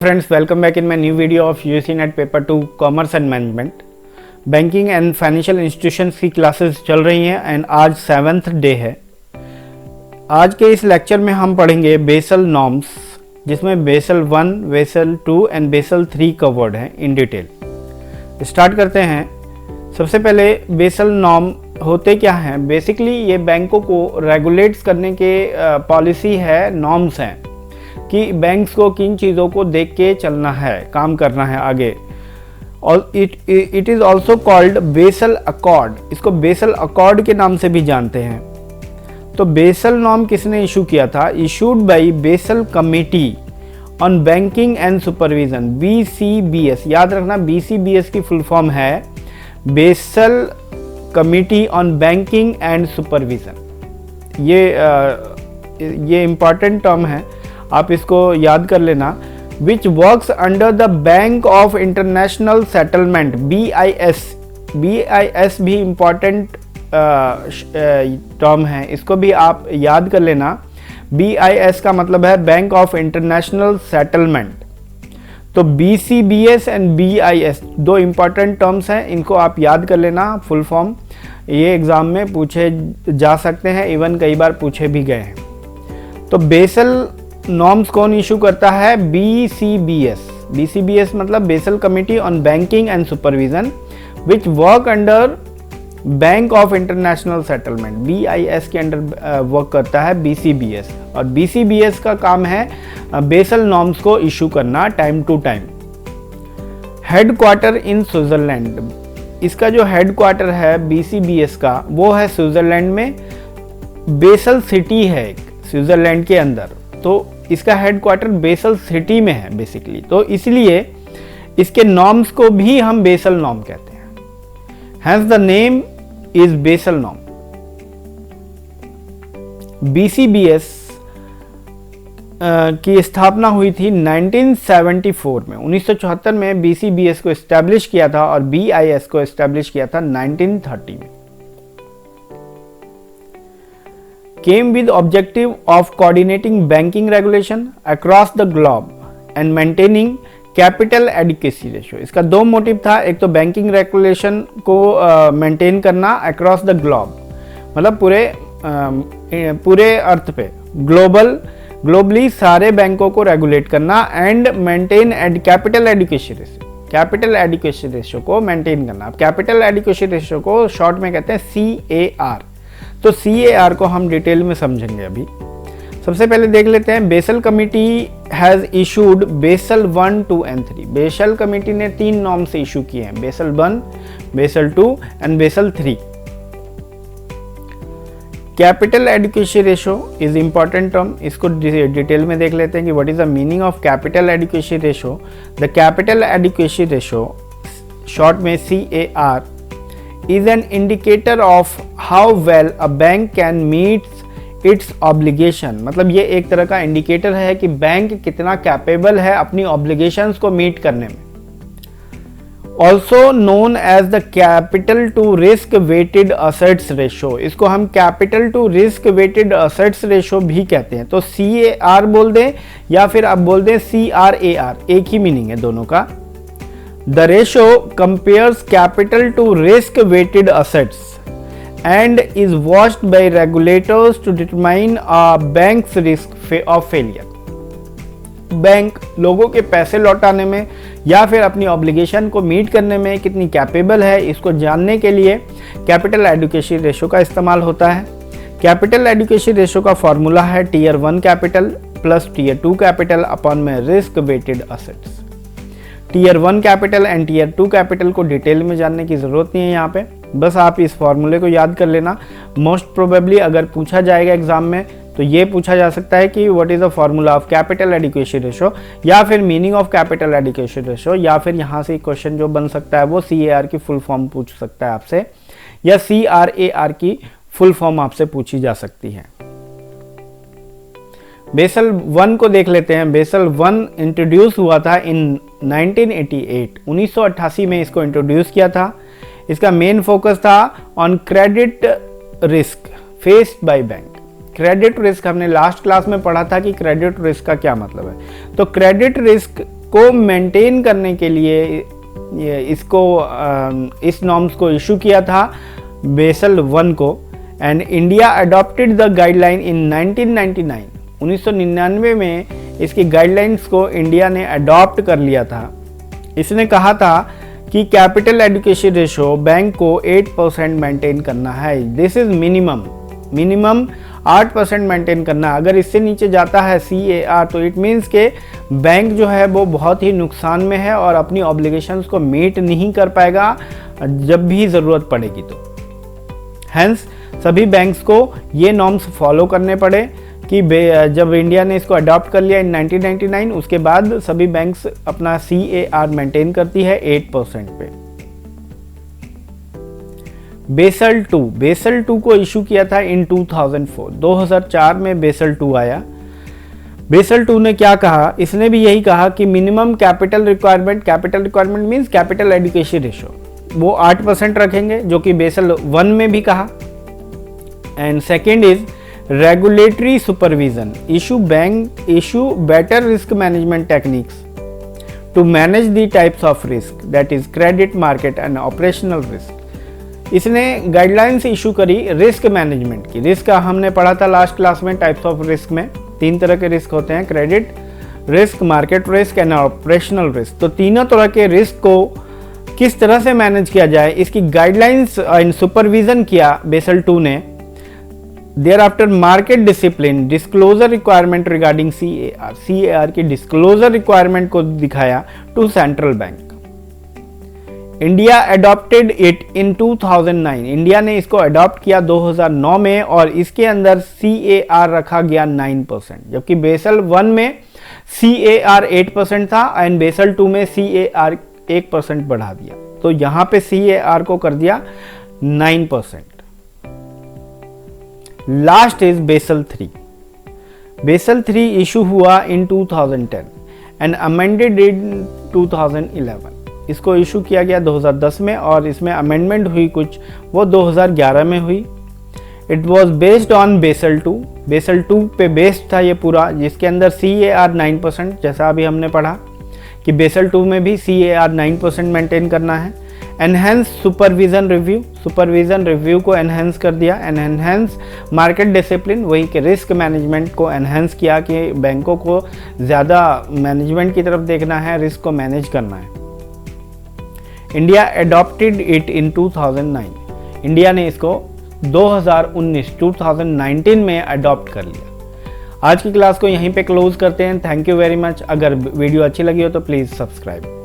Friends, welcome back in my new video of UGC NET Paper 2 Commerce and Management। Banking and financial institutions की classes चल रही हैं and आज 7th day है। आज के इस लेक्चर में हम पढ़ेंगे बेसल नॉर्म्स, जिसमें Basel 1, Basel 2 and Basel 3 covered हैं इन डिटेल। स्टार्ट करते हैं। सबसे पहले बेसल नॉर्म होते क्या हैं? बेसिकली ये बैंकों को रेगुलेट्स करने के पॉलिसी है, नॉर्म्स हैं कि बैंक्स को किन चीज़ों को देख के चलना है, काम करना है आगे। और it is also called Basel accord. इसको बेसल अकॉर्ड के नाम से भी जानते हैं। तो बेसल नॉर्म किसने इशू किया था? Issued by basal committee on banking and supervision, BCBS। याद रखना, BCBS की फुल फॉर्म है basal committee on banking and supervision. ये इम्पॉर्टेंट टर्म है, आप इसको याद कर लेना। Which works under the bank of international settlement, BIS भी इम्पॉर्टेंट टर्म है, इसको भी आप याद कर लेना। BIS का मतलब है बैंक ऑफ इंटरनेशनल सेटलमेंट। तो BCBS एंड BIS दो इम्पॉर्टेंट टर्म्स हैं, इनको आप याद कर लेना। फुल फॉर्म ये एग्ज़ाम में पूछे जा सकते हैं, इवन कई बार पूछे भी गए हैं। तो बेसल नॉर्म्स कौन इशू करता है? BCBS मतलब Basel committee on banking and supervision which work under bank of international settlement. BIS के अंडर वर्क करता है BCBS, और BCBS का काम है बेसल नॉर्म्स को इशू करना time to time. Headquarter in Switzerland. इसका जो हेडक्वार्टर है BCBS का, वो है स्विट्जरलैंड में। बेसल सिटी है स्विट्जरलैंड के अंदर, तो इसका हेडक्वार्टर बेसल सिटी में है बेसिकली। तो इसलिए इसके नॉर्म्स को भी हम बेसल नॉर्म कहते हैं। Hence the name is Basel norm. BCBS की स्थापना हुई थी 1974 में। 1974 में BCBS को एस्टैब्लिश किया था और BIS को एस्टैब्लिश किया था 1930 में। Came with objective of coordinating banking regulation across the globe and maintaining capital adequacy ratio। इसका दो मोटिव था, एक तो बैंकिंग रेगुलेशन को मेंटेन करना अक्रॉस द ग्लोब, मतलब पूरे अर्थ पे ग्लोबली सारे बैंकों को रेगुलेट करना, and maintain capital adequacy ratio को मेंटेन करना। कैपिटल एडिक्वेसी रेशियो को शॉर्ट में कहते हैं CAR। तो CAR को हम डिटेल में समझेंगे अभी। सबसे पहले देख लेते हैं, Basel committee has issued Basel 1, 2 and 3। Basel committee ने 3 नॉर्म्स इशू किए हैं, Basel 1, Basel 2 and Basel 3। Capital adequacy ratio is important term, इसको डिटेल में देख लेते हैं कि what is the meaning of capital adequacy ratio. The capital adequacy ratio, short में CAR, is an indicator of how well a bank can meet its obligation। मतलब ये एक तरह का इंडिकेटर है कि बैंक कितना कैपेबल है अपनी ऑब्लिगेशंस को मीट करने में। Also known as the capital to risk weighted assets ratio. इसको हम capital to risk weighted assets ratio भी कहते हैं। तो CAR बोल दें या फिर आप बोल दें CRAR, एक ही मीनिंग है दोनों का। The ratio compares capital to risk-weighted assets and is watched by regulators to determine a bank's risk of failure। Bank लोगों के पैसे लौटाने में या फिर अपनी ऑब्लिगेशन को मीट करने में कितनी कैपेबल है, इसको जानने के लिए कैपिटल एडिक्वेसी रेशो का इस्तेमाल होता है। कैपिटल एडिक्वेसी रेशो का फॉर्मूला है Tier 1 capital plus Tier 2 capital upon में risk weighted assets. Tier 1 capital and Tier 2 capital को डिटेल में जानने की ज़रूरत नहीं है यहाँ पे, बस आप इस फॉर्मूले को याद कर लेना। मोस्ट प्रोबेबली अगर पूछा जाएगा एग्जाम में तो ये पूछा जा सकता है कि what is the formula of capital adequacy ratio, या फिर meaning of capital adequacy ratio, या फिर यहाँ से क्वेश्चन जो बन सकता है वो CAR की फुल फॉर्म पूछ सकता है आपसे, या CRAR की फुल फॉर्म आपसे पूछी जा सकती है। बेसल 1 को देख लेते हैं। बेसल 1 इंट्रोड्यूस हुआ था इन 1988 में इसको इंट्रोड्यूस किया था। इसका मेन फोकस था on credit risk faced by bank. Credit risk हमने लास्ट क्लास में पढ़ा था कि क्रेडिट रिस्क का क्या मतलब है। तो क्रेडिट रिस्क को मेंटेन करने के लिए इस नॉर्म्स को इशू किया था बेसल 1 को। And India adopted the guideline in 1999, 1999 में इसकी गाइडलाइंस को इंडिया ने अडॉप्ट कर लिया था। इसने कहा था कि कैपिटल एडुकेशन रेशो बैंक को 8% मेंटेन करना है। दिस इज मिनिमम 8% मेंटेन करना। अगर इससे नीचे जाता है CAR तो इट मीन्स के बैंक जो है वो बहुत ही नुकसान में है और अपनी ऑब्लिगेशंस को मीट नहीं कर पाएगा जब भी ज़रूरत पड़ेगी तो। हेंस सभी बैंक्स को ये नॉर्म्स फॉलो करने पड़े कि जब इंडिया ने इसको अडॉप्ट कर लिया इन 1999, उसके बाद सभी बैंक्स अपना CAR मेंटेन करती है 8% पे। बेसल 2 को इशू किया था इन 2004, 2004 में बेसल 2 आया। बेसल 2 ने क्या कहा, इसने भी यही कहा कि minimum capital requirement means capital education ratio वो 8% रखेंगे, जो कि बेसल 1 में भी कहा। And second is regulatory supervision, issue better risk management techniques to manage the types of risk, that is credit, market and operational risk. इसने guidelines issue करी risk management की। रिस्क हमने पढ़ा था लास्ट क्लास में, टाइप्स ऑफ रिस्क में 3 तरह के रिस्क होते हैं, credit risk, market risk and operational risk. तो तीनों तरह के रिस्क को किस तरह से मैनेज किया जाए, इसकी गाइडलाइंस एंड सुपरविजन किया बेसल 2 ने। Thereafter market discipline, disclosure requirement regarding CAR की डिस्क्लोजर रिक्वायरमेंट को दिखाया to central bank. India adopted it in 2009, India ने इसको अडॉप्ट किया 2009 में और इसके अंदर CAR रखा गया 9%, जबकि बेसल 1 में CAR 8% था एंड बेसल 2 में CAR 1% बढ़ा दिया। तो यहां पे CAR को कर दिया 9%। Last is Basel 3। Basel 3 issue हुआ इन 2010 एंड अमेंडेड इन 2011। इसको इशू किया गया 2010 में और इसमें अमेंडमेंट हुई कुछ, वो 2011 में हुई। It was based on Basel 2। Basel 2 पे बेस्ड था ये पूरा, जिसके अंदर CAR 9%, जैसा अभी हमने पढ़ा कि बेसल 2 में भी CAR 9% मेंटेन करना है। एनहेंस सुपरविजन रिव्यू को एनहेंस कर दिया। एनहेंस मार्केट डिसिप्लिन, वही के रिस्क मैनेजमेंट को एनहेंस किया कि बैंकों को ज़्यादा मैनेजमेंट की तरफ देखना है, रिस्क को मैनेज करना है। India adopted it in 2009, India ने इसको 2019 में अडॉप्ट कर लिया। आज की क्लास को यहीं पे क्लोज करते हैं। Thank you very much. अगर वीडियो अच्छी लगी हो तो प्लीज़ सब्सक्राइब।